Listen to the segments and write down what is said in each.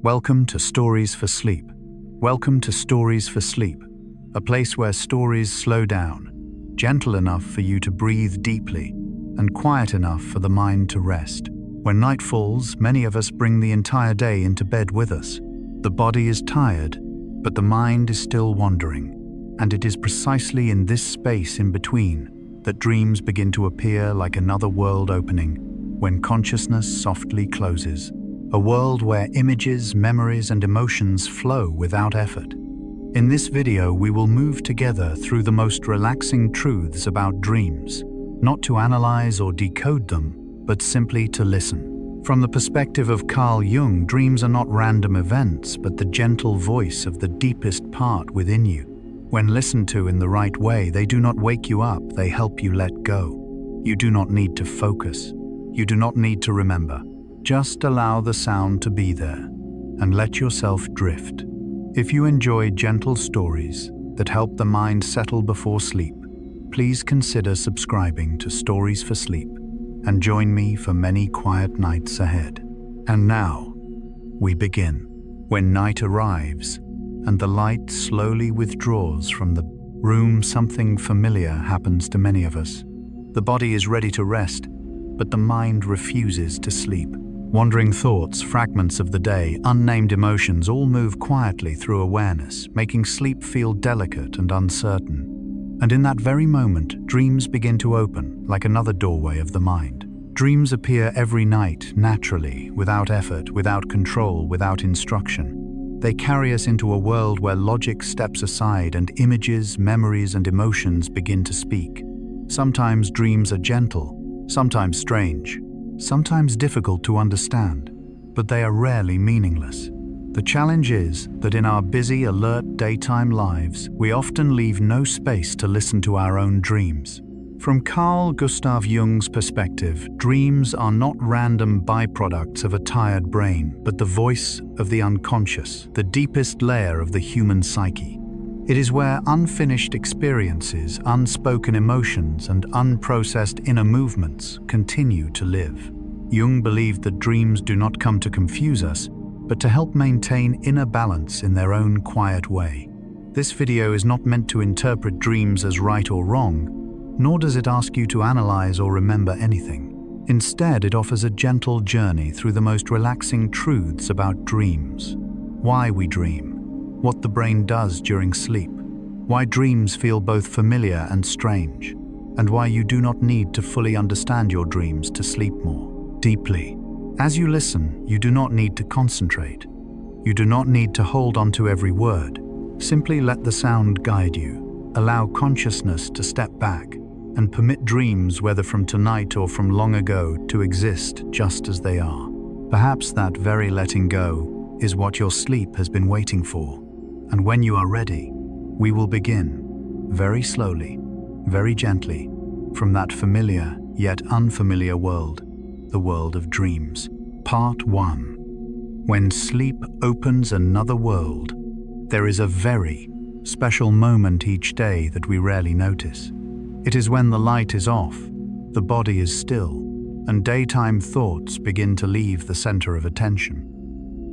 Welcome to Stories for Sleep. Welcome to Stories for Sleep, a place where stories slow down, gentle enough for you to breathe deeply, and quiet enough for the mind to rest. When night falls, many of us bring the entire day into bed with us. The body is tired, but the mind is still wandering. And it is precisely in this space in between that dreams begin to appear like another world opening, when consciousness softly closes. A world where images, memories, and emotions flow without effort. In this video, we will move together through the most relaxing truths about dreams, not to analyze or decode them, but simply to listen. From the perspective of Carl Jung, dreams are not random events, but the gentle voice of the deepest part within you. When listened to in the right way, they do not wake you up, they help you let go. You do not need to focus. You do not need to remember. Just allow the sound to be there and let yourself drift. If you enjoy gentle stories that help the mind settle before sleep, please consider subscribing to Stories for Sleep and join me for many quiet nights ahead. And now, we begin. When night arrives and the light slowly withdraws from the room, something familiar happens to many of us. The body is ready to rest, but the mind refuses to sleep. Wandering thoughts, fragments of the day, unnamed emotions all move quietly through awareness, making sleep feel delicate and uncertain. And in that very moment, dreams begin to open, like another doorway of the mind. Dreams appear every night, naturally, without effort, without control, without instruction. They carry us into a world where logic steps aside and images, memories, and emotions begin to speak. Sometimes dreams are gentle, sometimes strange, sometimes difficult to understand, but they are rarely meaningless. The challenge is that in our busy, alert daytime lives, we often leave no space to listen to our own dreams. From Carl Gustav Jung's perspective, dreams are not random byproducts of a tired brain, but the voice of the unconscious, the deepest layer of the human psyche. It is where unfinished experiences, unspoken emotions, and unprocessed inner movements continue to live. Jung believed that dreams do not come to confuse us, but to help maintain inner balance in their own quiet way. This video is not meant to interpret dreams as right or wrong, nor does it ask you to analyze or remember anything. Instead, it offers a gentle journey through the most relaxing truths about dreams. Why we dream, what the brain does during sleep, why dreams feel both familiar and strange, and why you do not need to fully understand your dreams to sleep more deeply. As you listen, you do not need to concentrate. You do not need to hold on to every word. Simply let the sound guide you. Allow consciousness to step back and permit dreams, whether from tonight or from long ago, to exist just as they are. Perhaps that very letting go is what your sleep has been waiting for. And when you are ready, we will begin, very slowly, very gently, from that familiar yet unfamiliar world, the world of dreams. Part 1. When sleep opens another world, there is a very special moment each day that we rarely notice. It is when the light is off, the body is still, and daytime thoughts begin to leave the center of attention.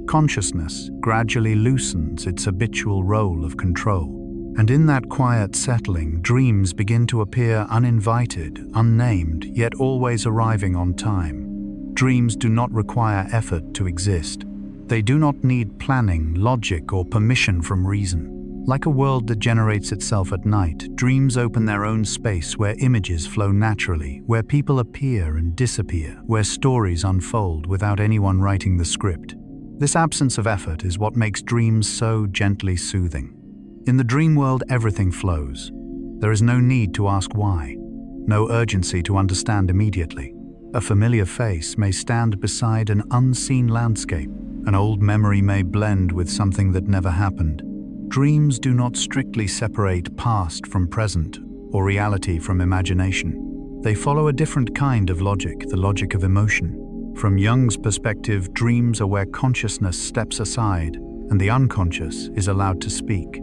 Consciousness gradually loosens its habitual role of control, and in that quiet settling, dreams begin to appear uninvited, unnamed, yet always arriving on time. Dreams do not require effort to exist. They do not need planning, logic, or permission from reason. Like a world that generates itself at night, dreams open their own space where images flow naturally, where people appear and disappear, where stories unfold without anyone writing the script. This absence of effort is what makes dreams so gently soothing. In the dream world, everything flows. There is no need to ask why, no urgency to understand immediately. A familiar face may stand beside an unseen landscape. An old memory may blend with something that never happened. Dreams do not strictly separate past from present or reality from imagination. They follow a different kind of logic, the logic of emotion. From Jung's perspective, dreams are where consciousness steps aside and the unconscious is allowed to speak.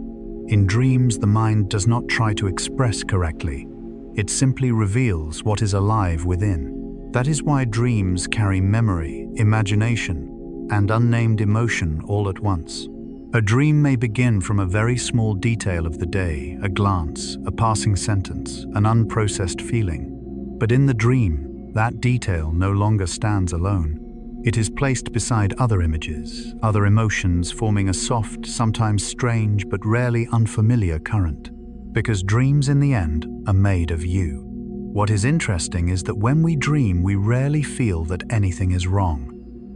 In dreams, the mind does not try to express correctly. It simply reveals what is alive within. That is why dreams carry memory, imagination, and unnamed emotion all at once. A dream may begin from a very small detail of the day, a glance, a passing sentence, an unprocessed feeling. But in the dream, that detail no longer stands alone. It is placed beside other images, other emotions, forming a soft, sometimes strange, but rarely unfamiliar current. Because dreams in the end are made of you. What is interesting is that when we dream, we rarely feel that anything is wrong.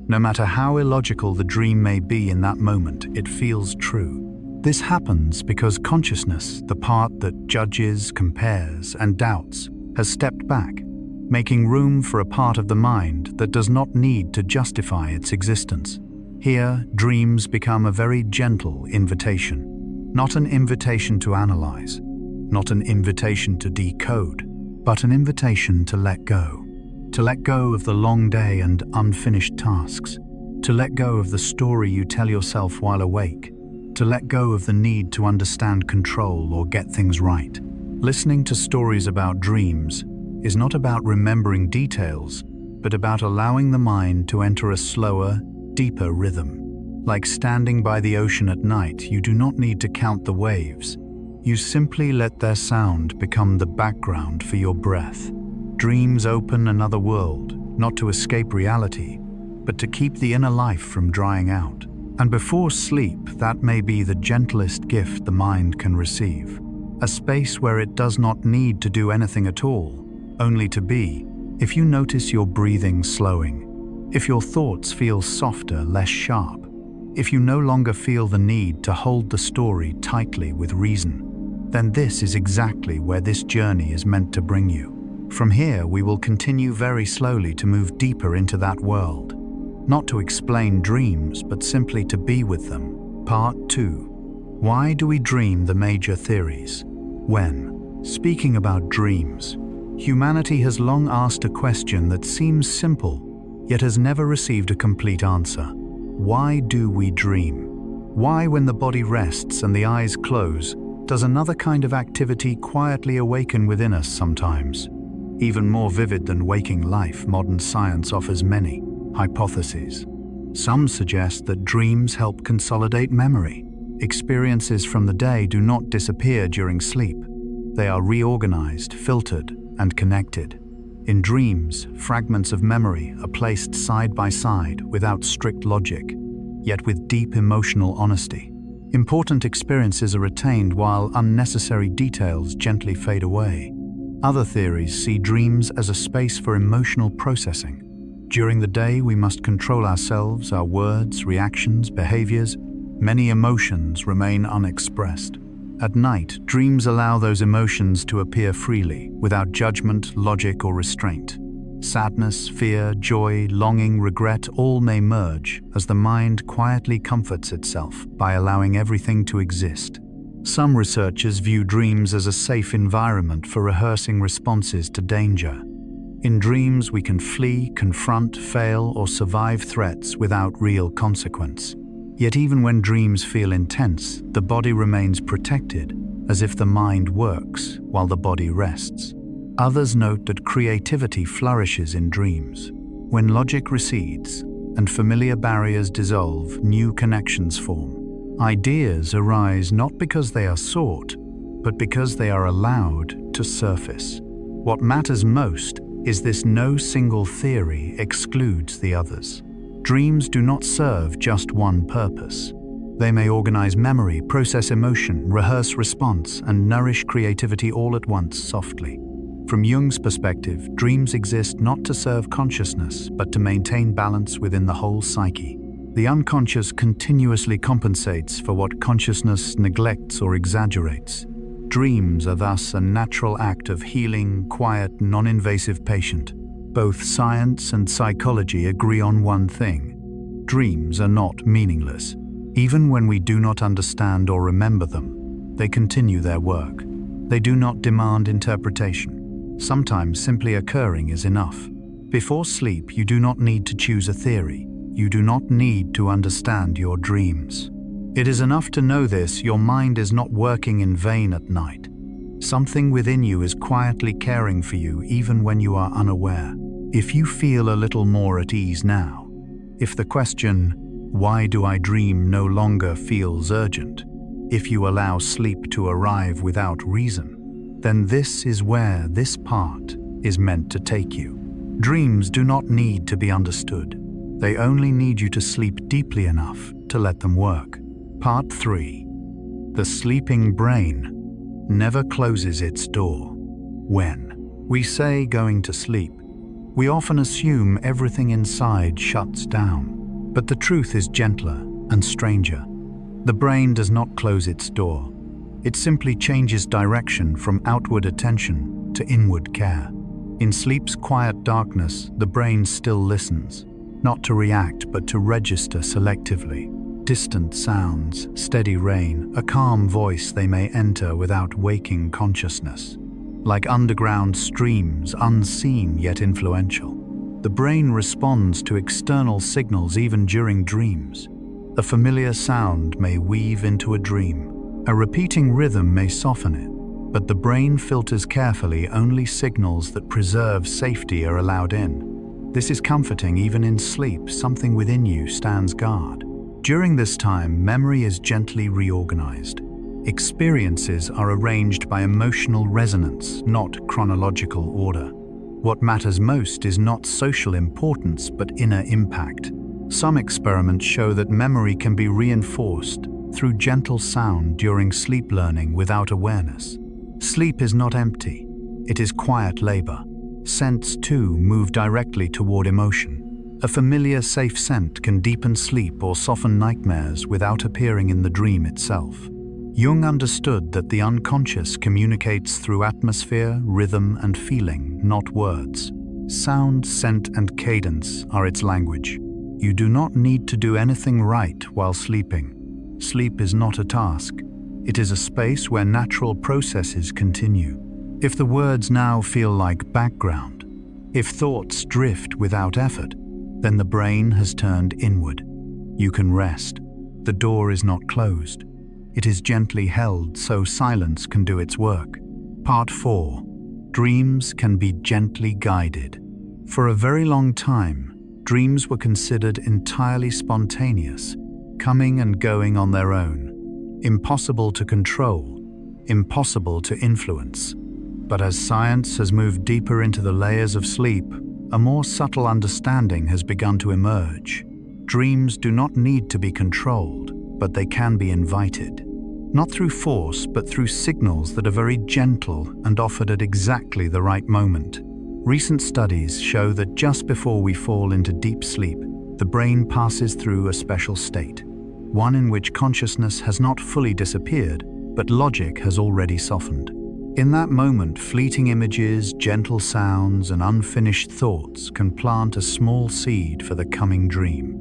No matter how illogical the dream may be in that moment, it feels true. This happens because consciousness, the part that judges, compares, and doubts, has stepped back, making room for a part of the mind that does not need to justify its existence. Here, dreams become a very gentle invitation. Not an invitation to analyze, not an invitation to decode, but an invitation to let go. To let go of the long day and unfinished tasks. To let go of the story you tell yourself while awake. To let go of the need to understand control or get things right. Listening to stories about dreams is not about remembering details, but about allowing the mind to enter a slower, deeper rhythm. Like standing by the ocean at night, you do not need to count the waves. You simply let their sound become the background for your breath. Dreams open another world, not to escape reality, but to keep the inner life from drying out. And before sleep, that may be the gentlest gift the mind can receive. A space where it does not need to do anything at all, only to be. If you notice your breathing slowing, if your thoughts feel softer, less sharp, if you no longer feel the need to hold the story tightly with reason, then this is exactly where this journey is meant to bring you. From here, we will continue very slowly to move deeper into that world. Not to explain dreams, but simply to be with them. Part 2. Why do we dream? The major theories. When speaking about dreams, humanity has long asked a question that seems simple, yet has never received a complete answer. Why do we dream? Why, when the body rests and the eyes close, does another kind of activity quietly awaken within us sometimes? Even more vivid than waking life, modern science offers many hypotheses. Some suggest that dreams help consolidate memory. Experiences from the day do not disappear during sleep. They are reorganized, filtered, and connected. In dreams, fragments of memory are placed side by side without strict logic, yet with deep emotional honesty. Important experiences are retained while unnecessary details gently fade away. Other theories see dreams as a space for emotional processing. During the day, we must control ourselves, our words, reactions, behaviors. Many emotions remain unexpressed. At night, dreams allow those emotions to appear freely, without judgment, logic, or restraint. Sadness, fear, joy, longing, regret all may merge as the mind quietly comforts itself by allowing everything to exist. Some researchers view dreams as a safe environment for rehearsing responses to danger. In dreams, we can flee, confront, fail, or survive threats without real consequence. Yet even when dreams feel intense, the body remains protected, as if the mind works while the body rests. Others note that creativity flourishes in dreams. When logic recedes and familiar barriers dissolve, new connections form. Ideas arise not because they are sought, but because they are allowed to surface. What matters most is this: no single theory excludes the others. Dreams do not serve just one purpose. They may organize memory, process emotion, rehearse response, and nourish creativity all at once softly. From Jung's perspective, dreams exist not to serve consciousness, but to maintain balance within the whole psyche. The unconscious continuously compensates for what consciousness neglects or exaggerates. Dreams are thus a natural act of healing, quiet, non-invasive patient. Both science and psychology agree on one thing: dreams are not meaningless. Even when we do not understand or remember them, they continue their work. They do not demand interpretation. Sometimes simply occurring is enough. Before sleep, you do not need to choose a theory. You do not need to understand your dreams. It is enough to know this: your mind is not working in vain at night. Something within you is quietly caring for you even when you are unaware. If you feel a little more at ease now, If the question, "Why do I dream?" no longer feels urgent, if you allow sleep to arrive without reason, then this is where this part is meant to take you. Dreams do not need to be understood. They only need you to sleep deeply enough to let them work. Part 3. The sleeping brain never closes its door. When we say going to sleep, we often assume everything inside shuts down. But the truth is gentler and stranger. The brain does not close its door. It simply changes direction from outward attention to inward care. In sleep's quiet darkness, the brain still listens, not to react but to register selectively. Distant sounds, steady rain, a calm voice they may enter without waking consciousness. Like underground streams, unseen yet influential. The brain responds to external signals even during dreams. A familiar sound may weave into a dream. A repeating rhythm may soften it, but the brain filters carefully. Only signals that preserve safety are allowed in. This is comforting. Even in sleep, something within you stands guard. During this time, memory is gently reorganized. Experiences are arranged by emotional resonance, not chronological order. What matters most is not social importance, but inner impact. Some experiments show that memory can be reinforced through gentle sound during sleep learning without awareness. Sleep is not empty. It is quiet labor. Scents, too, move directly toward emotion. A familiar, safe scent can deepen sleep or soften nightmares without appearing in the dream itself. Jung understood that the unconscious communicates through atmosphere, rhythm, and feeling, not words. Sound, scent, and cadence are its language. You do not need to do anything right while sleeping. Sleep is not a task. It is a space where natural processes continue. If the words now feel like background, if thoughts drift without effort, then the brain has turned inward. You can rest. The door is not closed. It is gently held so silence can do its work. Part 4. Dreams can be gently guided. For a very long time, dreams were considered entirely spontaneous, coming and going on their own. Impossible to control, impossible to influence. But as science has moved deeper into the layers of sleep, a more subtle understanding has begun to emerge. Dreams do not need to be controlled, but they can be invited. Not through force, but through signals that are very gentle and offered at exactly the right moment. Recent studies show that just before we fall into deep sleep, the brain passes through a special state, one in which consciousness has not fully disappeared, but logic has already softened. In that moment, fleeting images, gentle sounds, and unfinished thoughts can plant a small seed for the coming dream.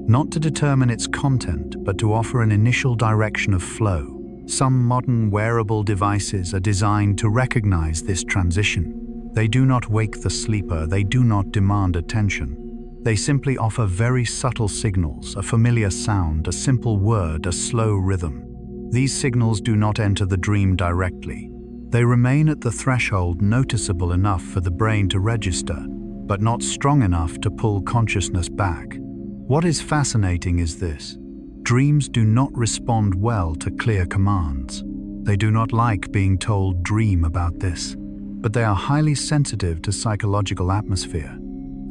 Not to determine its content, but to offer an initial direction of flow. Some modern wearable devices are designed to recognize this transition. They do not wake the sleeper, they do not demand attention. They simply offer very subtle signals, a familiar sound, a simple word, a slow rhythm. These signals do not enter the dream directly. They remain at the threshold, noticeable enough for the brain to register, but not strong enough to pull consciousness back. What is fascinating is this. Dreams do not respond well to clear commands. They do not like being told dream about this, but they are highly sensitive to psychological atmosphere.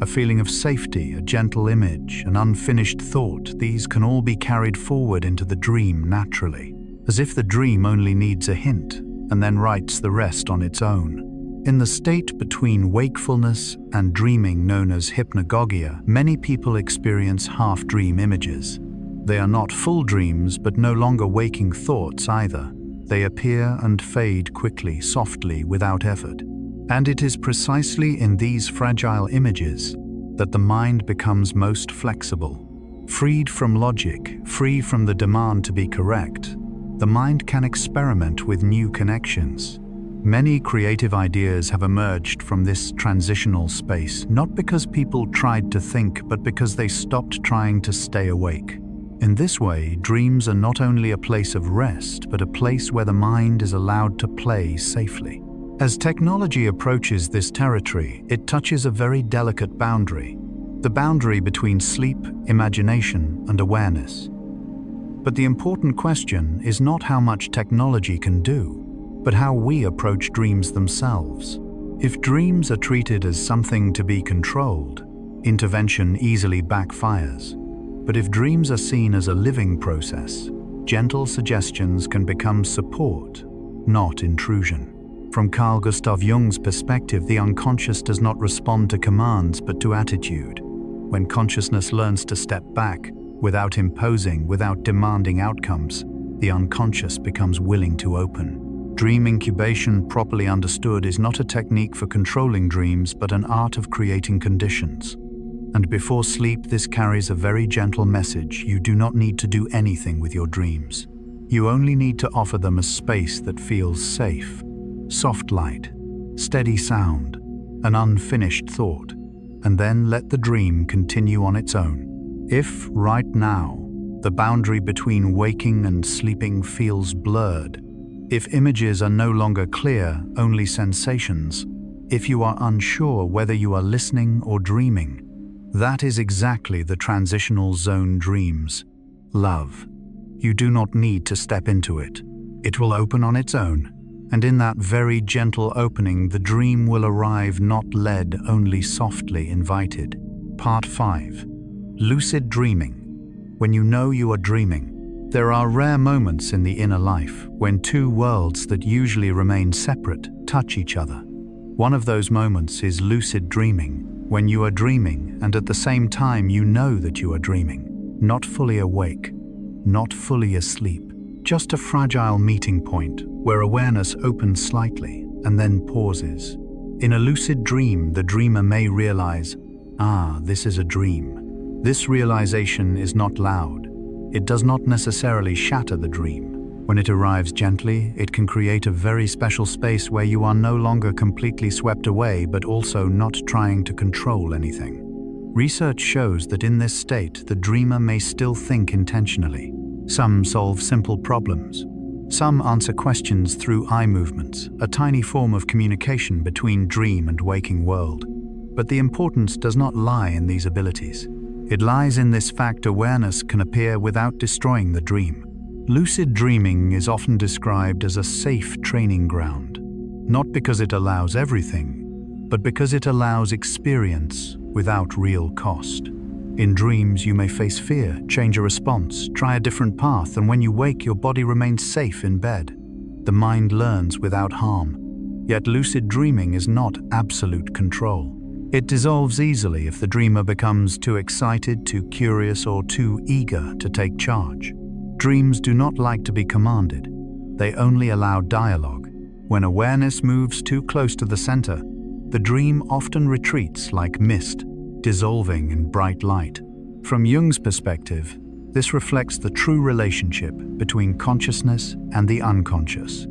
A feeling of safety, a gentle image, an unfinished thought, these can all be carried forward into the dream naturally, as if the dream only needs a hint and then writes the rest on its own. In the state between wakefulness and dreaming known as hypnagogia, many people experience half-dream images. They are not full dreams, but no longer waking thoughts either. They appear and fade quickly, softly, without effort. And it is precisely in these fragile images that the mind becomes most flexible. Freed from logic, free from the demand to be correct, the mind can experiment with new connections. Many creative ideas have emerged from this transitional space, not because people tried to think, but because they stopped trying to stay awake. In this way, dreams are not only a place of rest, but a place where the mind is allowed to play safely. As technology approaches this territory, it touches a very delicate boundary. the boundary between sleep, imagination, and awareness. But the important question is not how much technology can do, but how we approach dreams themselves. If dreams are treated as something to be controlled, intervention easily backfires. But if dreams are seen as a living process, gentle suggestions can become support, not intrusion. From Carl Gustav Jung's perspective, the unconscious does not respond to commands but to attitude. When consciousness learns to step back, without imposing, without demanding outcomes, the unconscious becomes willing to open. Dream incubation, properly understood, is not a technique for controlling dreams, but an art of creating conditions. And before sleep, this carries a very gentle message. You do not need to do anything with your dreams. You only need to offer them a space that feels safe. Soft light, steady sound, an unfinished thought, and then let the dream continue on its own. If, right now, the boundary between waking and sleeping feels blurred, if images are no longer clear, only sensations, if you are unsure whether you are listening or dreaming, that is exactly the transitional zone dreams. Love. You do not need to step into it. It will open on its own, and in that very gentle opening, the dream will arrive not led, only softly invited. Part 5. Lucid dreaming. When you know you are dreaming, there are rare moments in the inner life when two worlds that usually remain separate touch each other. One of those moments is lucid dreaming, when you are dreaming and at the same time you know that you are dreaming, not fully awake, not fully asleep, just a fragile meeting point where awareness opens slightly and then pauses. In a lucid dream, the dreamer may realize, this is a dream. This realization is not loud. It does not necessarily shatter the dream. When it arrives gently, it can create a very special space where you are no longer completely swept away, but also not trying to control anything. Research shows that in this state, the dreamer may still think intentionally. Some solve simple problems. Some answer questions through eye movements, a tiny form of communication between dream and waking world. But the importance does not lie in these abilities. It lies in this fact: awareness can appear without destroying the dream. Lucid dreaming is often described as a safe training ground, not because it allows everything, but because it allows experience without real cost. In dreams, you may face fear, change a response, try a different path, and when you wake, your body remains safe in bed. The mind learns without harm. Yet lucid dreaming is not absolute control. It dissolves easily if the dreamer becomes too excited, too curious, or too eager to take charge. Dreams do not like to be commanded. They only allow dialogue. When awareness moves too close to the center, the dream often retreats like mist, dissolving in bright light. From Jung's perspective, this reflects the true relationship between consciousness and the unconscious.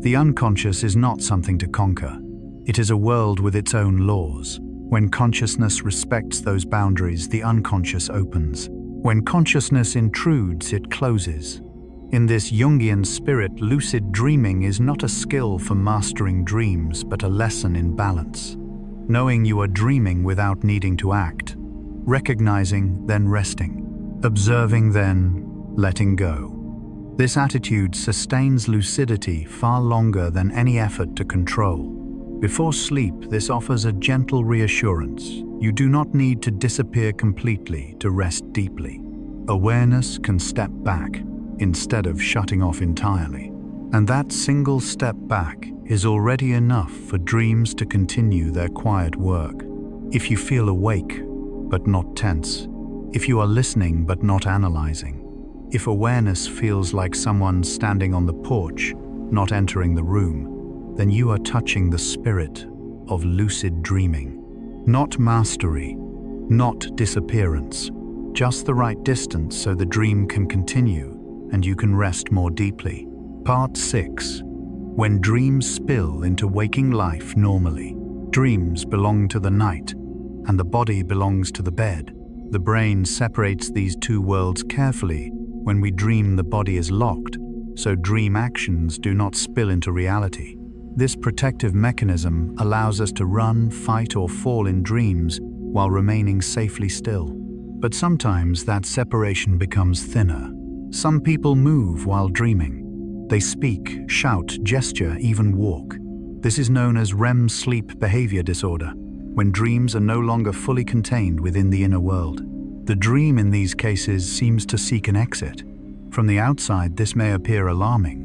The unconscious is not something to conquer. It is a world with its own laws. When consciousness respects those boundaries, the unconscious opens. When consciousness intrudes, it closes. In this Jungian spirit, lucid dreaming is not a skill for mastering dreams, but a lesson in balance. Knowing you are dreaming without needing to act. Recognizing, then resting. Observing, then letting go. This attitude sustains lucidity far longer than any effort to control. Before sleep, this offers a gentle reassurance. You do not need to disappear completely to rest deeply. Awareness can step back instead of shutting off entirely. And that single step back is already enough for dreams to continue their quiet work. If you feel awake, but not tense. If you are listening, but not analyzing. If awareness feels like someone standing on the porch, not entering the room, then you are touching the spirit of lucid dreaming. Not mastery, not disappearance, just the right distance so the dream can continue and you can rest more deeply. Part 6. When dreams spill into waking life normally. Dreams belong to the night, and the body belongs to the bed. The brain separates these two worlds carefully. When we dream, the body is locked, so dream actions do not spill into reality. This protective mechanism allows us to run, fight, or fall in dreams while remaining safely still. But sometimes that separation becomes thinner. Some people move while dreaming. They speak, shout, gesture, even walk. This is known as REM sleep behavior disorder, when dreams are no longer fully contained within the inner world. The dream in these cases seems to seek an exit. From the outside, this may appear alarming,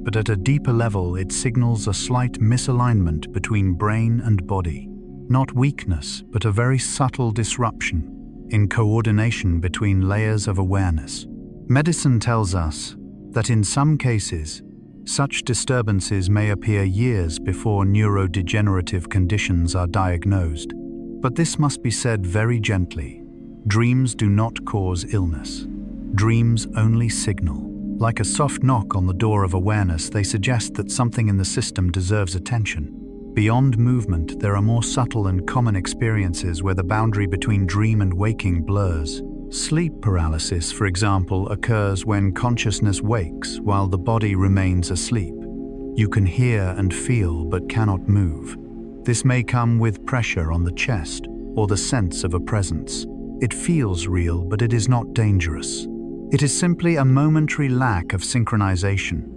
but at a deeper level, it signals a slight misalignment between brain and body. Not weakness, but a very subtle disruption in coordination between layers of awareness. Medicine tells us that in some cases, such disturbances may appear years before neurodegenerative conditions are diagnosed. But this must be said very gently. Dreams do not cause illness. Dreams only signal. Like a soft knock on the door of awareness, they suggest that something in the system deserves attention. Beyond movement, there are more subtle and common experiences where the boundary between dream and waking blurs. Sleep paralysis, for example, occurs when consciousness wakes while the body remains asleep. You can hear and feel but cannot move. This may come with pressure on the chest or the sense of a presence. It feels real, but it is not dangerous. It is simply a momentary lack of synchronization.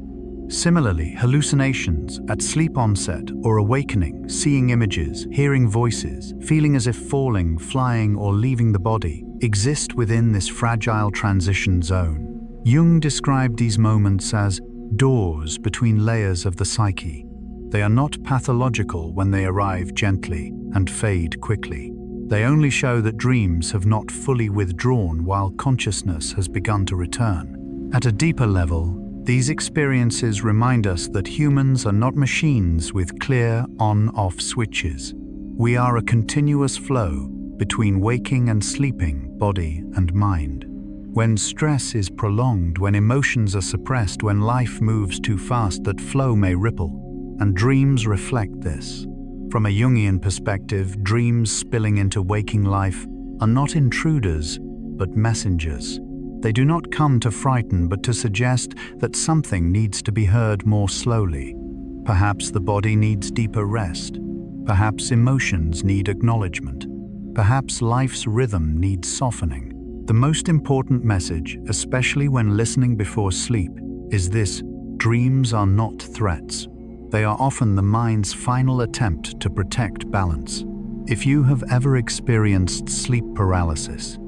Similarly, hallucinations at sleep onset or awakening, seeing images, hearing voices, feeling as if falling, flying, or leaving the body, exist within this fragile transition zone. Jung described these moments as doors between layers of the psyche. They are not pathological when they arrive gently and fade quickly. They only show that dreams have not fully withdrawn while consciousness has begun to return. At a deeper level, these experiences remind us that humans are not machines with clear on-off switches. We are a continuous flow between waking and sleeping, body and mind. When stress is prolonged, when emotions are suppressed, when life moves too fast, that flow may ripple, and dreams reflect this. From a Jungian perspective, dreams spilling into waking life are not intruders, but messengers. They do not come to frighten, but to suggest that something needs to be heard more slowly. Perhaps the body needs deeper rest. Perhaps emotions need acknowledgement. Perhaps life's rhythm needs softening. The most important message, especially when listening before sleep, is this: dreams are not threats. They are often the mind's final attempt to protect balance. If you have ever experienced sleep paralysis,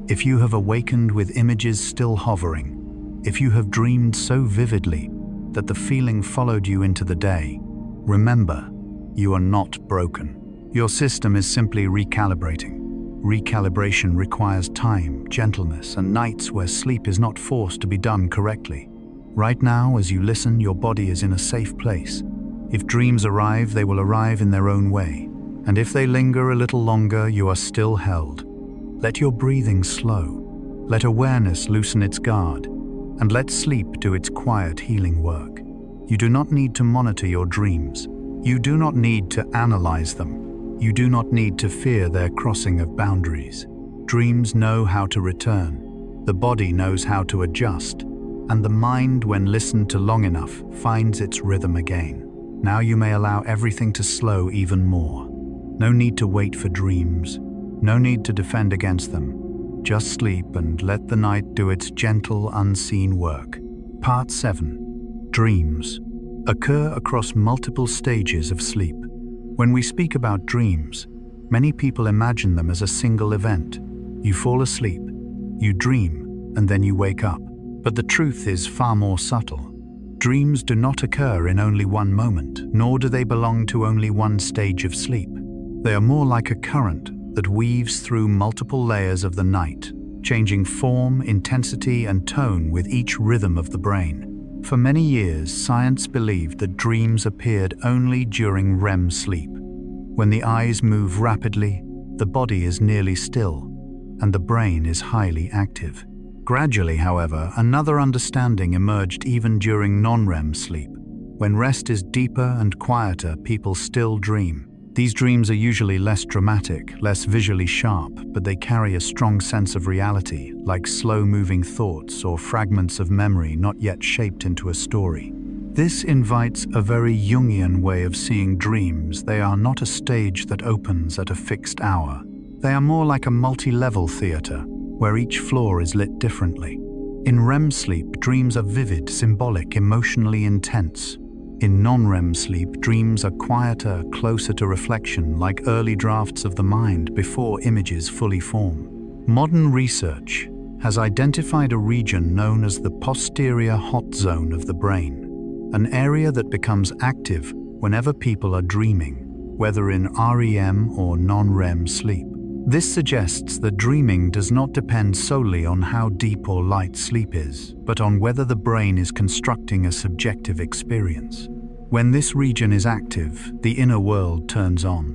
if you have awakened with images still hovering, if you have dreamed so vividly that the feeling followed you into the day, remember, you are not broken. Your system is simply recalibrating. Recalibration requires time, gentleness, and nights where sleep is not forced to be done correctly. Right now, as you listen, your body is in a safe place. If dreams arrive, they will arrive in their own way. And if they linger a little longer, you are still held. Let your breathing slow. Let awareness loosen its guard. And let sleep do its quiet healing work. You do not need to monitor your dreams. You do not need to analyze them. You do not need to fear their crossing of boundaries. Dreams know how to return. The body knows how to adjust. And the mind, when listened to long enough, finds its rhythm again. Now you may allow everything to slow even more. No need to wait for dreams. No need to defend against them. Just sleep and let the night do its gentle, unseen work. Part 7. Dreams occur across multiple stages of sleep. When we speak about dreams, many people imagine them as a single event. You fall asleep, you dream, and then you wake up. But the truth is far more subtle. Dreams do not occur in only one moment, nor do they belong to only one stage of sleep. They are more like a current that weaves through multiple layers of the night, changing form, intensity, and tone with each rhythm of the brain. For many years, science believed that dreams appeared only during REM sleep. When the eyes move rapidly, the body is nearly still, and the brain is highly active. Gradually, however, another understanding emerged even during non-REM sleep. When rest is deeper and quieter, people still dream. These dreams are usually less dramatic, less visually sharp, but they carry a strong sense of reality, like slow-moving thoughts or fragments of memory not yet shaped into a story. This invites a very Jungian way of seeing dreams. They are not a stage that opens at a fixed hour. They are more like a multi-level theater, where each floor is lit differently. In REM sleep, dreams are vivid, symbolic, emotionally intense. In non-REM sleep, dreams are quieter, closer to reflection, like early drafts of the mind before images fully form. Modern research has identified a region known as the posterior hot zone of the brain, an area that becomes active whenever people are dreaming, whether in REM or non-REM sleep. This suggests that dreaming does not depend solely on how deep or light sleep is, but on whether the brain is constructing a subjective experience. When this region is active, the inner world turns on.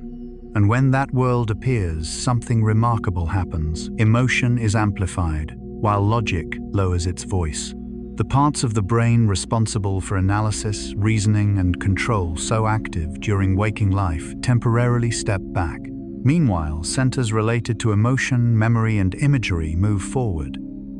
And when that world appears, something remarkable happens. Emotion is amplified, while logic lowers its voice. The parts of the brain responsible for analysis, reasoning, and control so active during waking life temporarily step back. Meanwhile, centers related to emotion, memory, and imagery move forward.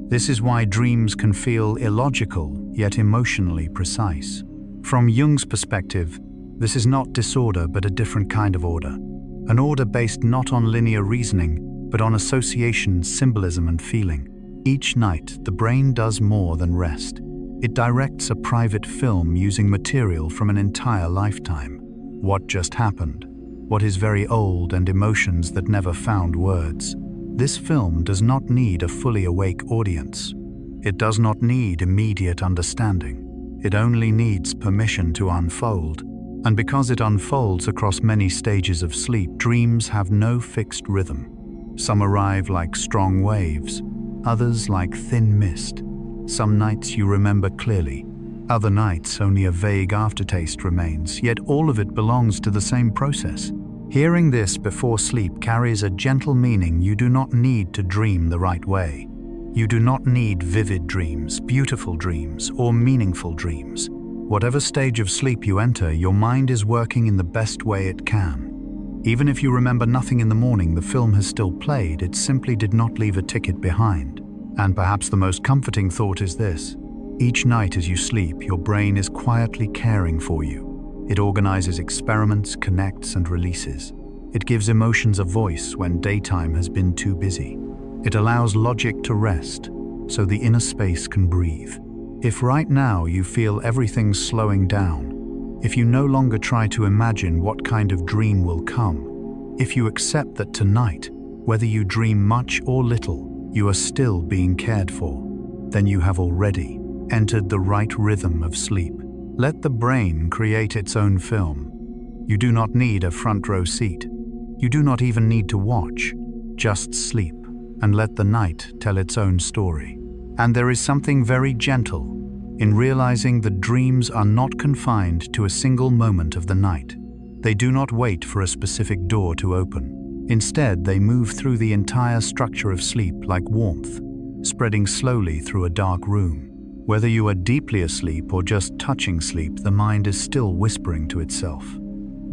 This is why dreams can feel illogical, yet emotionally precise. From Jung's perspective, this is not disorder but a different kind of order. An order based not on linear reasoning, but on association, symbolism, and feeling. Each night, the brain does more than rest. It directs a private film using material from an entire lifetime. What just happened? What is very old, and emotions that never found words. This film does not need a fully awake audience. It does not need immediate understanding. It only needs permission to unfold. And because it unfolds across many stages of sleep, dreams have no fixed rhythm. Some arrive like strong waves, others like thin mist. Some nights you remember clearly, other nights only a vague aftertaste remains, yet all of it belongs to the same process. Hearing this before sleep carries a gentle meaning. You do not need to dream the right way. You do not need vivid dreams, beautiful dreams, or meaningful dreams. Whatever stage of sleep you enter, your mind is working in the best way it can. Even if you remember nothing in the morning, the film has still played. It simply did not leave a ticket behind. And perhaps the most comforting thought is this: each night as you sleep, your brain is quietly caring for you. It organizes experiments, connects, and releases. It gives emotions a voice when daytime has been too busy. It allows logic to rest, so the inner space can breathe. If right now you feel everything slowing down, if you no longer try to imagine what kind of dream will come, if you accept that tonight, whether you dream much or little, you are still being cared for, then you have already entered the right rhythm of sleep. Let the brain create its own film. You do not need a front row seat. You do not even need to watch. Just sleep and let the night tell its own story. And there is something very gentle in realizing that dreams are not confined to a single moment of the night. They do not wait for a specific door to open. Instead, they move through the entire structure of sleep like warmth, spreading slowly through a dark room. Whether you are deeply asleep or just touching sleep, the mind is still whispering to itself.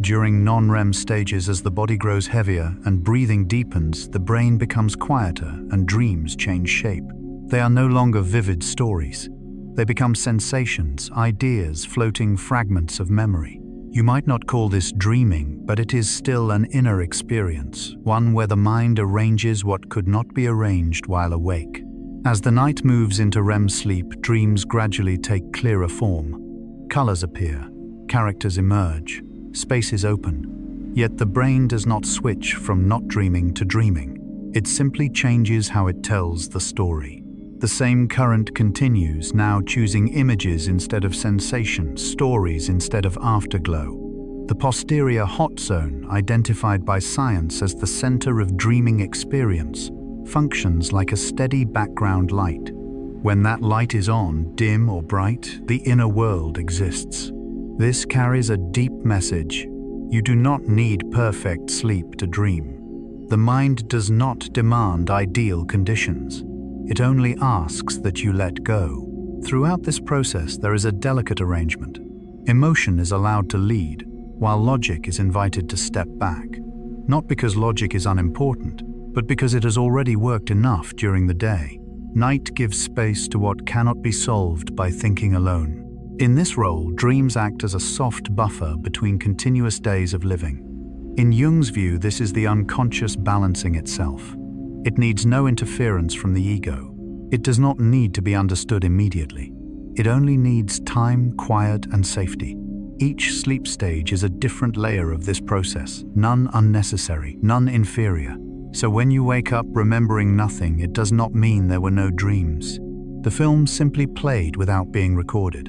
During non-REM stages, as the body grows heavier and breathing deepens, the brain becomes quieter and dreams change shape. They are no longer vivid stories. They become sensations, ideas, floating fragments of memory. You might not call this dreaming, but it is still an inner experience, one where the mind arranges what could not be arranged while awake. As the night moves into REM sleep, dreams gradually take clearer form. Colors appear, characters emerge, spaces open. Yet the brain does not switch from not dreaming to dreaming. It simply changes how it tells the story. The same current continues, now choosing images instead of sensations, stories instead of afterglow. The posterior hot zone, identified by science as the center of dreaming experience, functions like a steady background light. When that light is on, dim or bright, the inner world exists. This carries a deep message. You do not need perfect sleep to dream. The mind does not demand ideal conditions. It only asks that you let go. Throughout this process, there is a delicate arrangement. Emotion is allowed to lead, while logic is invited to step back. Not because logic is unimportant, but because it has already worked enough during the day. Night gives space to what cannot be solved by thinking alone. In this role, dreams act as a soft buffer between continuous days of living. In Jung's view, this is the unconscious balancing itself. It needs no interference from the ego. It does not need to be understood immediately. It only needs time, quiet, and safety. Each sleep stage is a different layer of this process, none unnecessary, none inferior. So when you wake up remembering nothing, it does not mean there were no dreams. The film simply played without being recorded,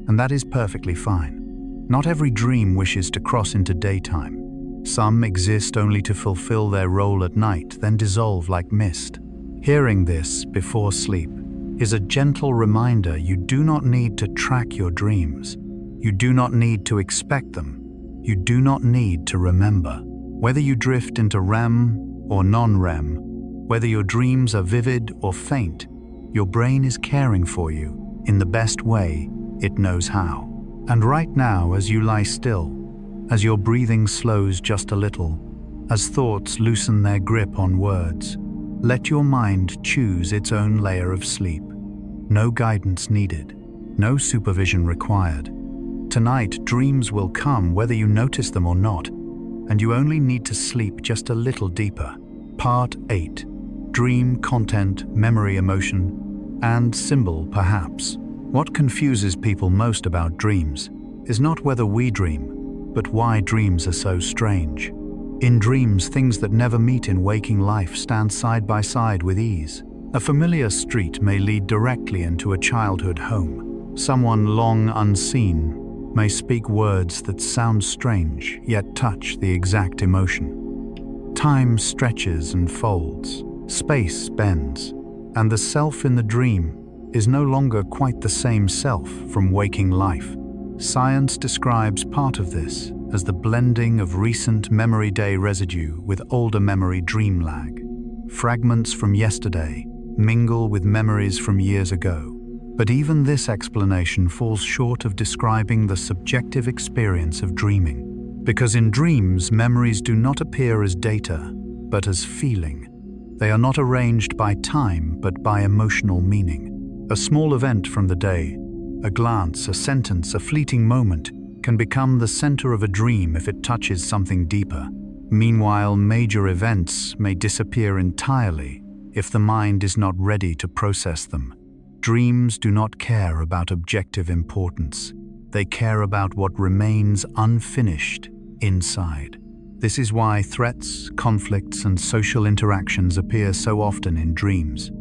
and that is perfectly fine. Not every dream wishes to cross into daytime. Some exist only to fulfill their role at night, then dissolve like mist. Hearing this before sleep is a gentle reminder you do not need to track your dreams. You do not need to expect them. You do not need to remember. Whether you drift into REM or non-REM, whether your dreams are vivid or faint, your brain is caring for you in the best way it knows how. And right now, as you lie still, as your breathing slows just a little, as thoughts loosen their grip on words, let your mind choose its own layer of sleep. No guidance needed, no supervision required. Tonight, dreams will come whether you notice them or not, and you only need to sleep just a little deeper. Part 8. Dream, content, memory, emotion, and symbol, perhaps. What confuses people most about dreams is not whether we dream, but why dreams are so strange. In dreams, things that never meet in waking life stand side by side with ease. A familiar street may lead directly into a childhood home. Someone long unseen may speak words that sound strange, yet touch the exact emotion. Time stretches and folds, space bends, and the self in the dream is no longer quite the same self from waking life. Science describes part of this as the blending of recent memory day residue with older memory dream lag. Fragments from yesterday mingle with memories from years ago. But even this explanation falls short of describing the subjective experience of dreaming. Because in dreams, memories do not appear as data, but as feeling. They are not arranged by time, but by emotional meaning. A small event from the day, a glance, a sentence, a fleeting moment, can become the center of a dream if it touches something deeper. Meanwhile, major events may disappear entirely if the mind is not ready to process them. Dreams do not care about objective importance. They care about what remains unfinished inside. This is why threats, conflicts, and social interactions appear so often in dreams,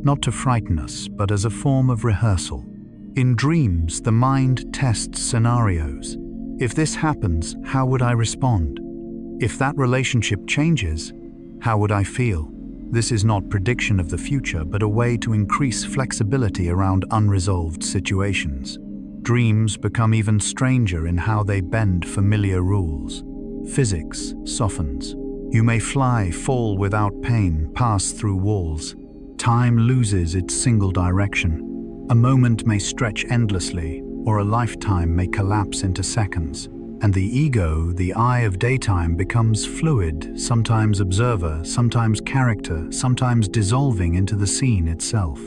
not to frighten us, but as a form of rehearsal. In dreams, the mind tests scenarios. If this happens, how would I respond? If that relationship changes, how would I feel? This is not prediction of the future, but a way to increase flexibility around unresolved situations. Dreams become even stranger in how they bend familiar rules. Physics softens. You may fly, fall without pain, pass through walls. Time loses its single direction. A moment may stretch endlessly, or a lifetime may collapse into seconds. And the ego, the eye of daytime, becomes fluid, sometimes observer, sometimes character, sometimes dissolving into the scene itself.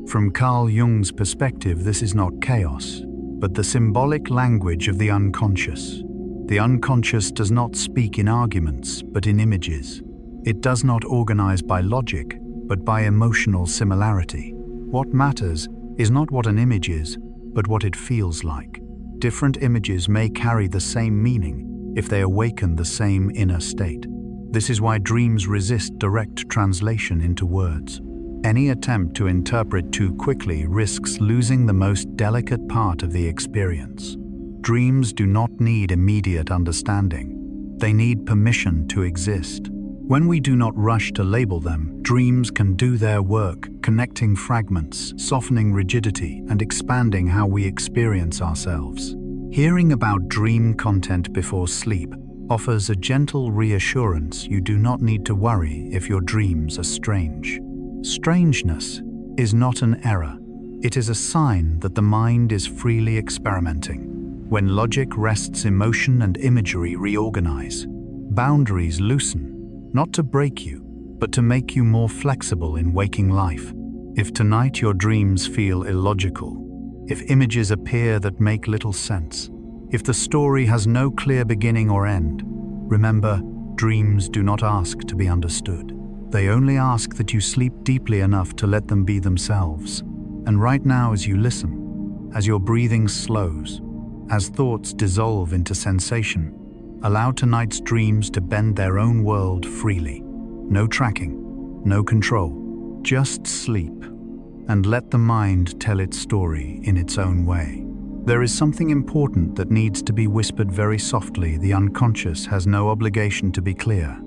From Carl Jung's perspective, this is not chaos, but the symbolic language of the unconscious. The unconscious does not speak in arguments, but in images. It does not organize by logic, but by emotional similarity. What matters is not what an image is, but what it feels like. Different images may carry the same meaning if they awaken the same inner state. This is why dreams resist direct translation into words. Any attempt to interpret too quickly risks losing the most delicate part of the experience. Dreams do not need immediate understanding. They need permission to exist. When we do not rush to label them, dreams can do their work, connecting fragments, softening rigidity, and expanding how we experience ourselves. Hearing about dream content before sleep offers a gentle reassurance you do not need to worry if your dreams are strange. Strangeness is not an error. It is a sign that the mind is freely experimenting. When logic rests, emotion and imagery reorganize. Boundaries loosen. Not to break you, but to make you more flexible in waking life. If tonight your dreams feel illogical, if images appear that make little sense, if the story has no clear beginning or end, remember, Dreams do not ask to be understood. They only ask that you sleep deeply enough to let them be themselves. And right now, as you listen, as your breathing slows, as thoughts dissolve into sensation, allow tonight's dreams to bend their own world freely. No tracking, no control, just sleep, and let the mind tell its story in its own way. There is something important that needs to be whispered very softly. The unconscious has no obligation to be clear.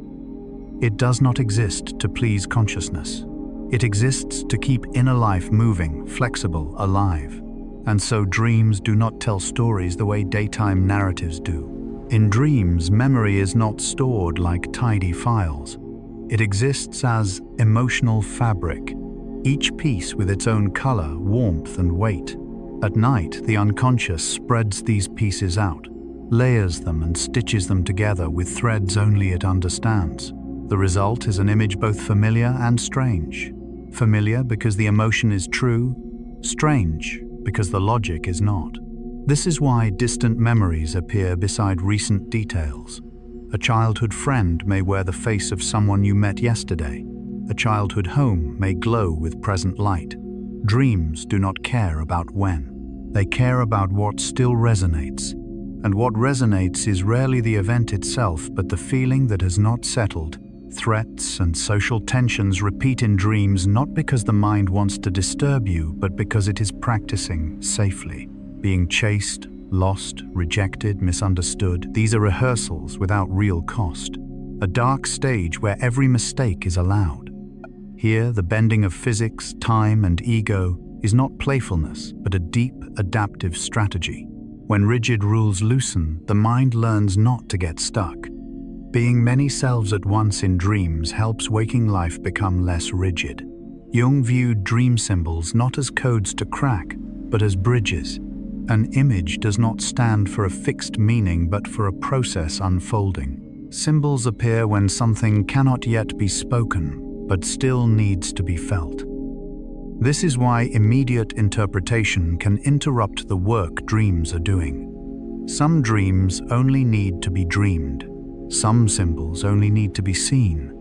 It does not exist to please consciousness. It exists to keep inner life moving, flexible, alive. And so dreams do not tell stories the way daytime narratives do. In dreams, memory is not stored like tidy files. It exists as emotional fabric, each piece with its own color, warmth, and weight. At night, the unconscious spreads these pieces out, layers them and stitches them together with threads only it understands. The result is an image both familiar and strange. Familiar because the emotion is true, strange because the logic is not. This is why distant memories appear beside recent details. A childhood friend may wear the face of someone you met yesterday. A childhood home may glow with present light. Dreams do not care about when. They care about what still resonates. And what resonates is rarely the event itself, but the feeling that has not settled. Threats and social tensions repeat in dreams not because the mind wants to disturb you, but because it is practicing safely. Being chased, lost, rejected, misunderstood, these are rehearsals without real cost. A dark stage where every mistake is allowed. Here, the bending of physics, time, and ego is not playfulness, but a deep, adaptive strategy. When rigid rules loosen, the mind learns not to get stuck. Being many selves at once in dreams helps waking life become less rigid. Jung viewed dream symbols not as codes to crack, but as bridges. An image does not stand for a fixed meaning, but for a process unfolding. Symbols appear when something cannot yet be spoken, but still needs to be felt. This is why immediate interpretation can interrupt the work dreams are doing. Some dreams only need to be dreamed. Some symbols only need to be seen.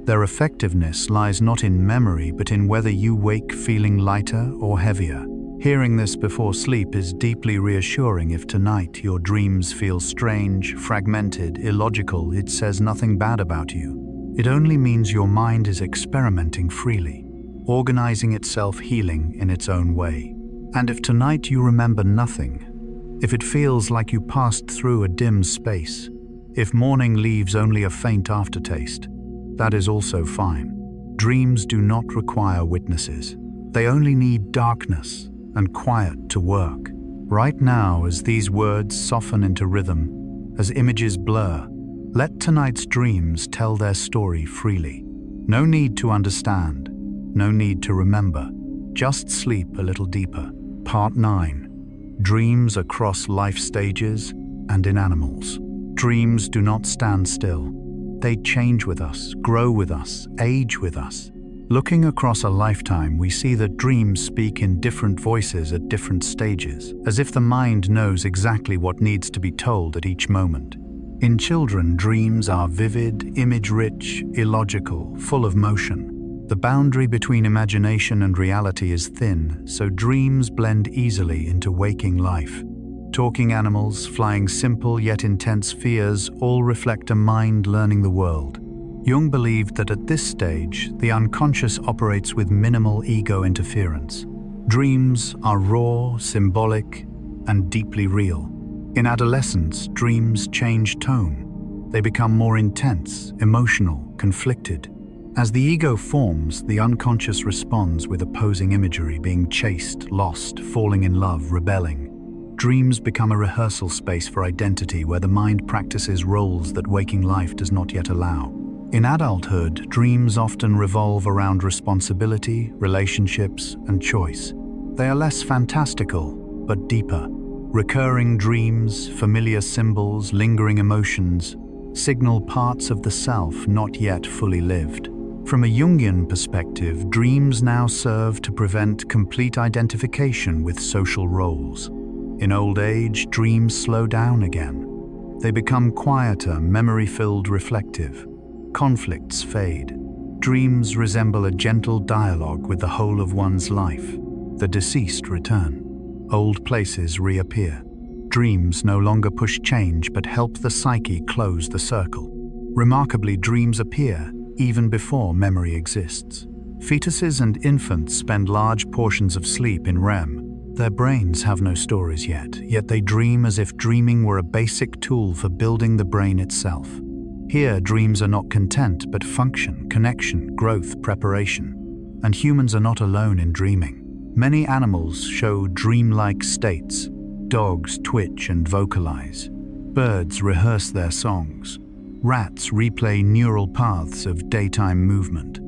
Their effectiveness lies not in memory, but in whether you wake feeling lighter or heavier. Hearing this before sleep is deeply reassuring. If tonight your dreams feel strange, fragmented, illogical, it says nothing bad about you. It only means your mind is experimenting freely, organizing itself, healing in its own way. And if tonight you remember nothing, if it feels like you passed through a dim space, if morning leaves only a faint aftertaste, that is also fine. Dreams do not require witnesses. They only need darkness and quiet to work. Right now, as these words soften into rhythm, as images blur, let tonight's dreams tell their story freely. No need to understand, no need to remember. Just sleep a little deeper. Part 9. Dreams across life stages and in animals. Dreams do not stand still. They change with us, grow with us, age with us. Looking across a lifetime, we see that dreams speak in different voices at different stages, as if the mind knows exactly what needs to be told at each moment. In children, dreams are vivid, image-rich, illogical, full of motion. The boundary between imagination and reality is thin, so dreams blend easily into waking life. Talking animals, flying simple yet intense fears, all reflect a mind learning the world. Jung believed that at this stage, the unconscious operates with minimal ego interference. Dreams are raw, symbolic, and deeply real. In adolescence, dreams change tone. They become more intense, emotional, conflicted. As the ego forms, the unconscious responds with opposing imagery, being chased, lost, falling in love, rebelling. Dreams become a rehearsal space for identity where the mind practices roles that waking life does not yet allow. In adulthood, dreams often revolve around responsibility, relationships, and choice. They are less fantastical, but deeper. Recurring dreams, familiar symbols, lingering emotions signal parts of the self not yet fully lived. From a Jungian perspective, dreams now serve to prevent complete identification with social roles. In old age, dreams slow down again. They become quieter, memory-filled, reflective. Conflicts fade. Dreams resemble a gentle dialogue with the whole of one's life. The deceased return. Old places reappear. Dreams no longer push change but help the psyche close the circle. Remarkably, dreams appear even before memory exists. Fetuses and infants spend large portions of sleep in REM. Their brains have no stories yet they dream as if dreaming were a basic tool for building the brain itself. Here, dreams are not content but function, connection, growth, preparation. And humans are not alone in dreaming. Many animals show dreamlike states. Dogs twitch and vocalize. Birds rehearse their songs. Rats replay neural paths of daytime movement.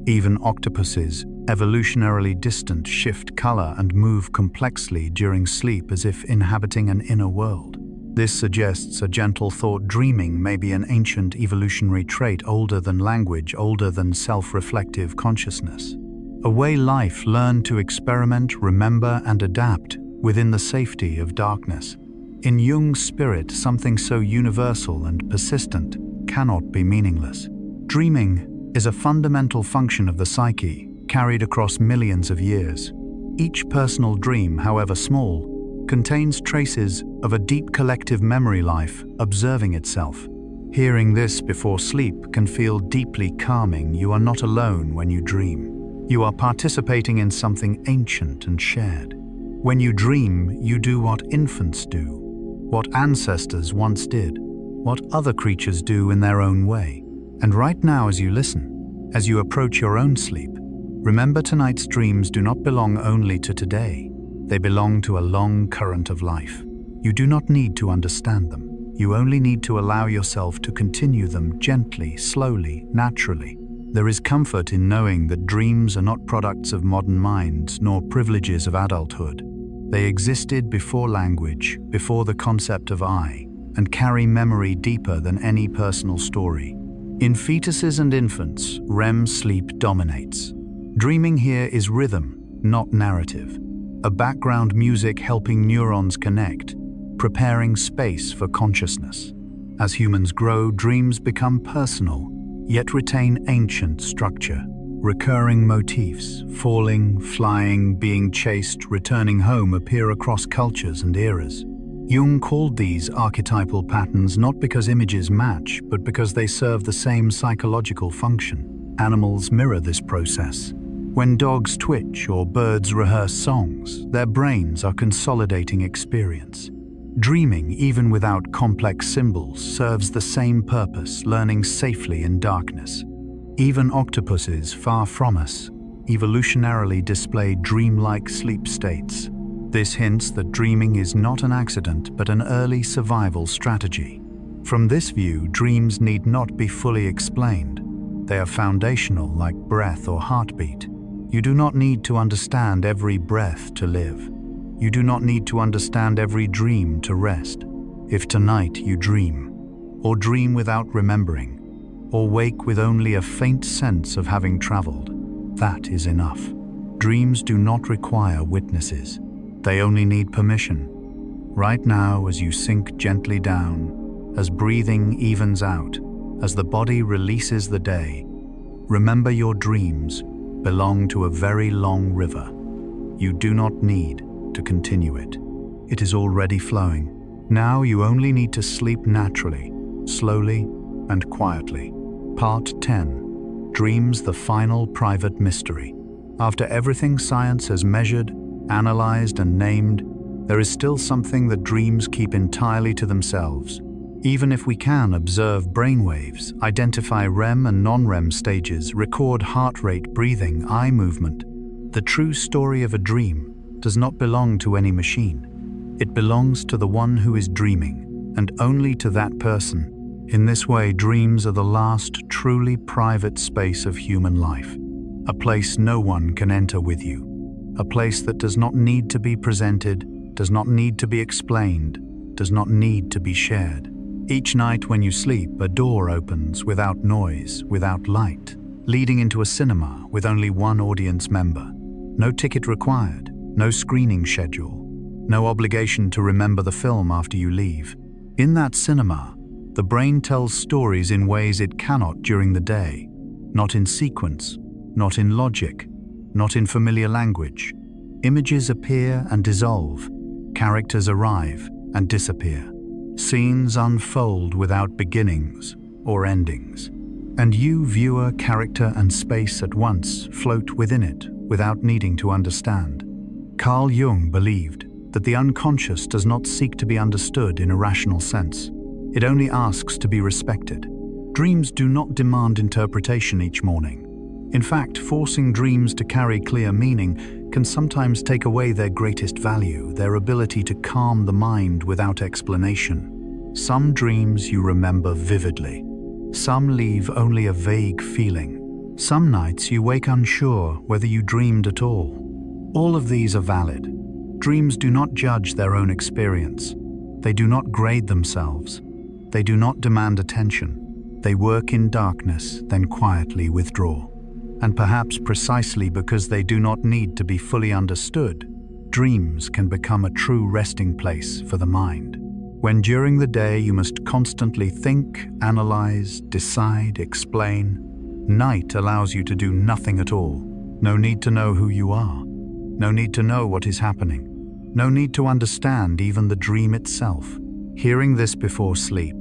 Even octopuses, evolutionarily distant, shift color and move complexly during sleep as if inhabiting an inner world. This suggests a gentle thought: dreaming may be an ancient evolutionary trait older than language, older than self-reflective consciousness. A way life learned to experiment, remember, and adapt within the safety of darkness. In Jung's spirit, something so universal and persistent cannot be meaningless. Dreaming is a fundamental function of the psyche, carried across millions of years. Each personal dream, however small, contains traces of a deep collective memory life observing itself. Hearing this before sleep can feel deeply calming. You are not alone when you dream. You are participating in something ancient and shared. When you dream, you do what infants do, what ancestors once did, what other creatures do in their own way. And right now, as you listen, as you approach your own sleep, remember tonight's dreams do not belong only to today. They belong to a long current of life. You do not need to understand them. You only need to allow yourself to continue them gently, slowly, naturally. There is comfort in knowing that dreams are not products of modern minds nor privileges of adulthood. They existed before language, before the concept of I, and carry memory deeper than any personal story. In fetuses and infants, REM sleep dominates. Dreaming here is rhythm, not narrative. A background music helping neurons connect, preparing space for consciousness. As humans grow, dreams become personal, yet retain ancient structure. Recurring motifs, falling, flying, being chased, returning home, appear across cultures and eras. Jung called these archetypal patterns not because images match, but because they serve the same psychological function. Animals mirror this process. When dogs twitch or birds rehearse songs, their brains are consolidating experience. Dreaming, even without complex symbols, serves the same purpose: learning safely in darkness. Even octopuses, far from us, evolutionarily display dreamlike sleep states. This hints that dreaming is not an accident but an early survival strategy. From this view, dreams need not be fully explained. They are foundational, like breath or heartbeat. You do not need to understand every breath to live. You do not need to understand every dream to rest. If tonight you dream, or dream without remembering, or wake with only a faint sense of having traveled, that is enough. Dreams do not require witnesses. They only need permission. Right now, as you sink gently down, as breathing evens out, as the body releases the day, remember your dreams belong to a very long river. You do not need to continue it. It is already flowing. Now you only need to sleep naturally, slowly and quietly. Part 10. Dreams, the final private mystery. After everything science has measured, analyzed and named, there is still something that dreams keep entirely to themselves. Even if we can observe brainwaves, identify REM and non-REM stages, record heart rate, breathing, eye movement, the true story of a dream does not belong to any machine. It belongs to the one who is dreaming, and only to that person. In this way, dreams are the last truly private space of human life, a place no one can enter with you, a place that does not need to be presented, does not need to be explained, does not need to be shared. Each night when you sleep, a door opens without noise, without light, leading into a cinema with only one audience member. No ticket required, no screening schedule, no obligation to remember the film after you leave. In that cinema, the brain tells stories in ways it cannot during the day, not in sequence, not in logic, not in familiar language. Images appear and dissolve, characters arrive and disappear. Scenes unfold without beginnings or endings. And you, viewer, character, and space at once float within it without needing to understand. Carl Jung believed that the unconscious does not seek to be understood in a rational sense. It only asks to be respected. Dreams do not demand interpretation each morning. In fact, forcing dreams to carry clear meaning can sometimes take away their greatest value, their ability to calm the mind without explanation. Some dreams you remember vividly. Some leave only a vague feeling. Some nights you wake unsure whether you dreamed at all. All of these are valid. Dreams do not judge their own experience. They do not grade themselves. They do not demand attention. They work in darkness, then quietly withdraw. And perhaps precisely because they do not need to be fully understood, dreams can become a true resting place for the mind. When during the day you must constantly think, analyze, decide, explain, night allows you to do nothing at all. No need to know who you are. No need to know what is happening. No need to understand even the dream itself. Hearing this before sleep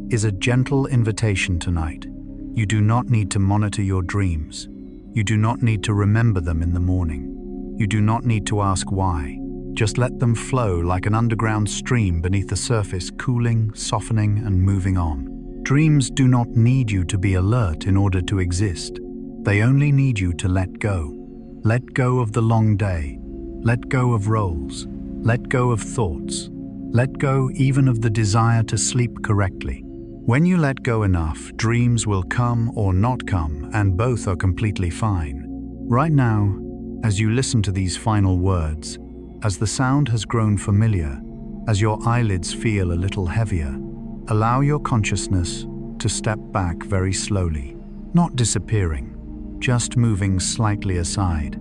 is a gentle invitation tonight. You do not need to monitor your dreams. You do not need to remember them in the morning. You do not need to ask why. Just let them flow like an underground stream beneath the surface, cooling, softening, and moving on. Dreams do not need you to be alert in order to exist. They only need you to let go. Let go of the long day. Let go of roles. Let go of thoughts. Let go even of the desire to sleep correctly. When you let go enough, dreams will come or not come, and both are completely fine. Right now, as you listen to these final words, as the sound has grown familiar, as your eyelids feel a little heavier, allow your consciousness to step back very slowly, not disappearing, just moving slightly aside.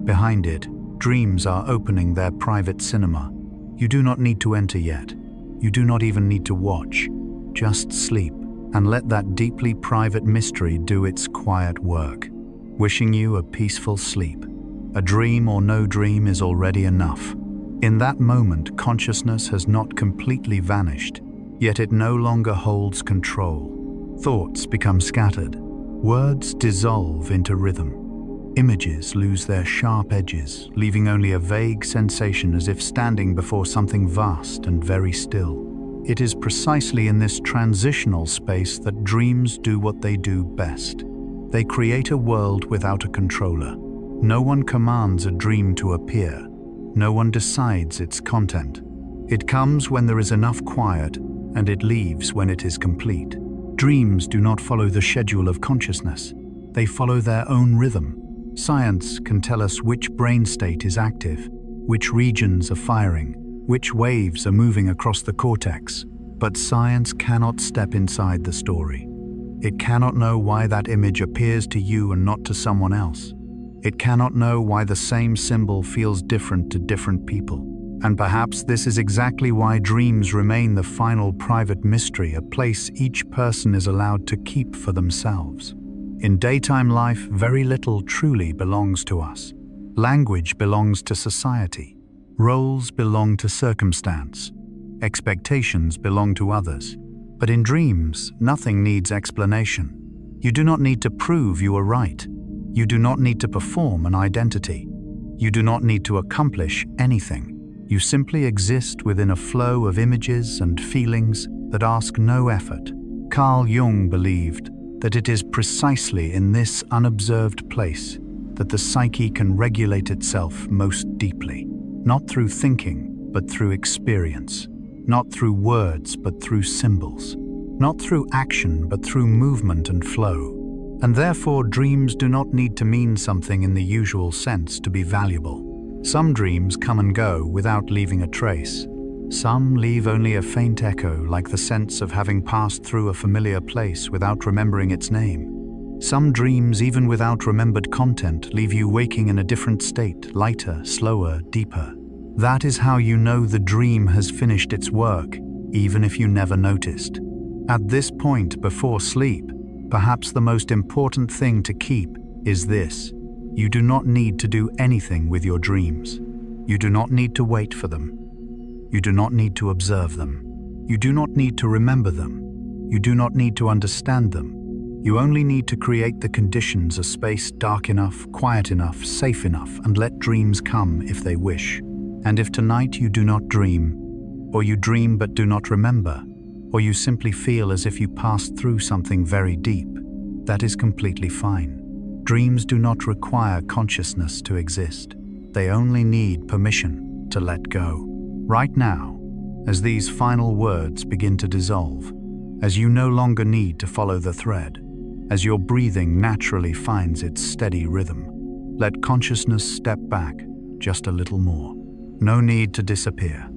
Behind it, dreams are opening their private cinema. You do not need to enter yet. You do not even need to watch. Just sleep and let that deeply private mystery do its quiet work. Wishing you a peaceful sleep. A dream or no dream is already enough. In that moment, consciousness has not completely vanished, yet it no longer holds control. Thoughts become scattered. Words dissolve into rhythm. Images lose their sharp edges, leaving only a vague sensation as if standing before something vast and very still. It is precisely in this transitional space that dreams do what they do best. They create a world without a controller. No one commands a dream to appear. No one decides its content. It comes when there is enough quiet, and it leaves when it is complete. Dreams do not follow the schedule of consciousness. They follow their own rhythm. Science can tell us which brain state is active, which regions are firing, which waves are moving across the cortex. But science cannot step inside the story. It cannot know why that image appears to you and not to someone else. It cannot know why the same symbol feels different to different people. And perhaps this is exactly why dreams remain the final private mystery, a place each person is allowed to keep for themselves. In daytime life, very little truly belongs to us. Language belongs to society. Roles belong to circumstance. Expectations belong to others. But in dreams, nothing needs explanation. You do not need to prove you are right. You do not need to perform an identity. You do not need to accomplish anything. You simply exist within a flow of images and feelings that ask no effort. Carl Jung believed that it is precisely in this unobserved place that the psyche can regulate itself most deeply, not through thinking, but through experience, not through words, but through symbols, not through action, but through movement and flow. And therefore, dreams do not need to mean something in the usual sense to be valuable. Some dreams come and go without leaving a trace. Some leave only a faint echo, like the sense of having passed through a familiar place without remembering its name. Some dreams, even without remembered content, leave you waking in a different state, lighter, slower, deeper. That is how you know the dream has finished its work. even if you never noticed. At this point before sleep, perhaps the most important thing to keep is this: you do not need to do anything with your dreams. You do not need to wait for them. You do not need to observe them. You do not need to remember them. You do not need to understand them. You only need to create the conditions, a space dark enough, quiet enough, safe enough, and let dreams come if they wish. And if tonight you do not dream, or you dream but do not remember, or you simply feel as if you passed through something very deep, that is completely fine. Dreams do not require consciousness to exist. They only need permission to let go. Right now, as these final words begin to dissolve, as you no longer need to follow the thread, as your breathing naturally finds its steady rhythm, let consciousness step back just a little more. No need to disappear.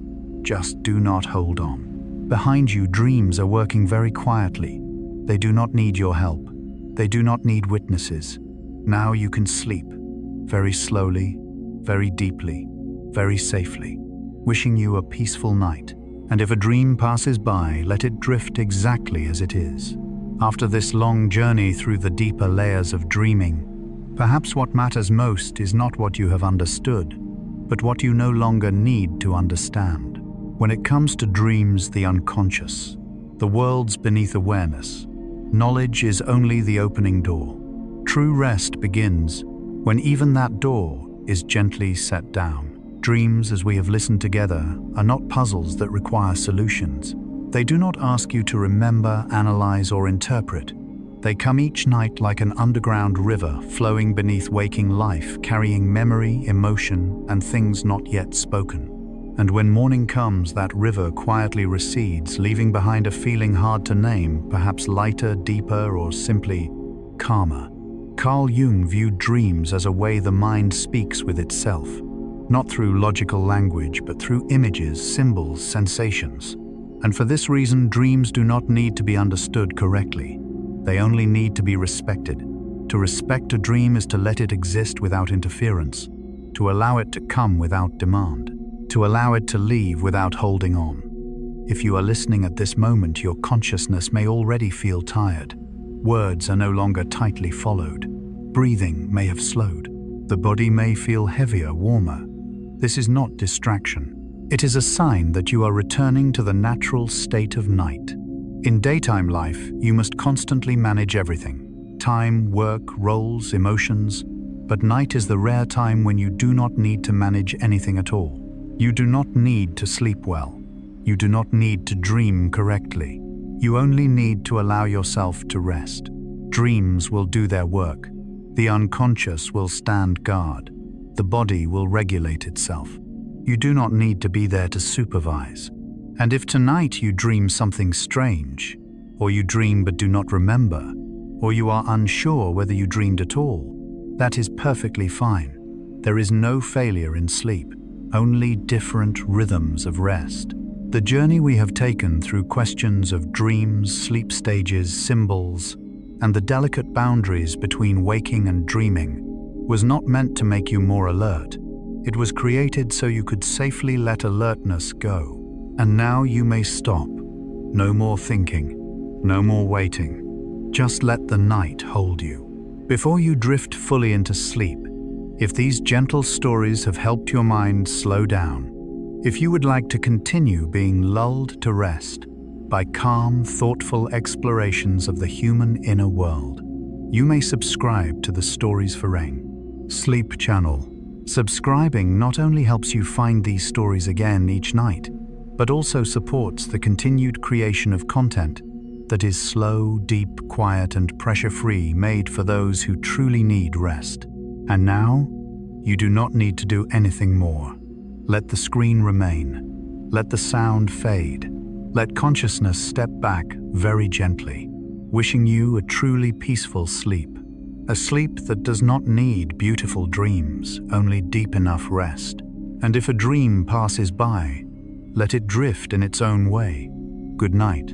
Just do not hold on. Behind you, dreams are working very quietly. They do not need your help. They do not need witnesses. Now you can sleep, very slowly, very deeply, very safely, wishing you a peaceful night. And if a dream passes by, let it drift exactly as it is. After this long journey through the deeper layers of dreaming, perhaps what matters most is not what you have understood, but what you no longer need to understand. When it comes to dreams, the unconscious, the worlds beneath awareness, knowledge is only the opening door. True rest begins when even that door is gently set down. Dreams, as we have listened together, are not puzzles that require solutions. They do not ask you to remember, analyze, or interpret. They come each night like an underground river flowing beneath waking life, carrying memory, emotion, and things not yet spoken. And when morning comes, that river quietly recedes, leaving behind a feeling hard to name, perhaps lighter, deeper, or simply calmer. Carl Jung viewed dreams as a way the mind speaks with itself. Not through logical language, but through images, symbols, sensations. And for this reason, dreams do not need to be understood correctly. They only need to be respected. To respect a dream is to let it exist without interference, to allow it to come without demand, to allow it to leave without holding on. If you are listening at this moment, your consciousness may already feel tired. Words are no longer tightly followed. Breathing may have slowed. The body may feel heavier, warmer. This is not distraction. It is a sign that you are returning to the natural state of night. In daytime life, you must constantly manage everything: time, work, roles, emotions. But night is the rare time when you do not need to manage anything at all. You do not need to sleep well. You do not need to dream correctly. You only need to allow yourself to rest. Dreams will do their work. The unconscious will stand guard. The body will regulate itself. You do not need to be there to supervise. And if tonight you dream something strange, or you dream but do not remember, or you are unsure whether you dreamed at all, that is perfectly fine. There is no failure in sleep, only different rhythms of rest. The journey we have taken through questions of dreams, sleep stages, symbols, and the delicate boundaries between waking and dreaming was not meant to make you more alert. It was created so you could safely let alertness go. And now you may stop. No more thinking, no more waiting. Just let the night hold you. Before you drift fully into sleep, if these gentle stories have helped your mind slow down, if you would like to continue being lulled to rest by calm, thoughtful explorations of the human inner world, you may subscribe to the Stories for Rain Sleep channel. Subscribing not only helps you find these stories again each night, but also supports the continued creation of content that is slow, deep, quiet, and pressure-free, made for those who truly need rest. And now, you do not need to do anything more. Let the screen remain. Let the sound fade. Let consciousness step back very gently, wishing you a truly peaceful sleep. A sleep that does not need beautiful dreams, only deep enough rest. And if a dream passes by, let it drift in its own way. Good night.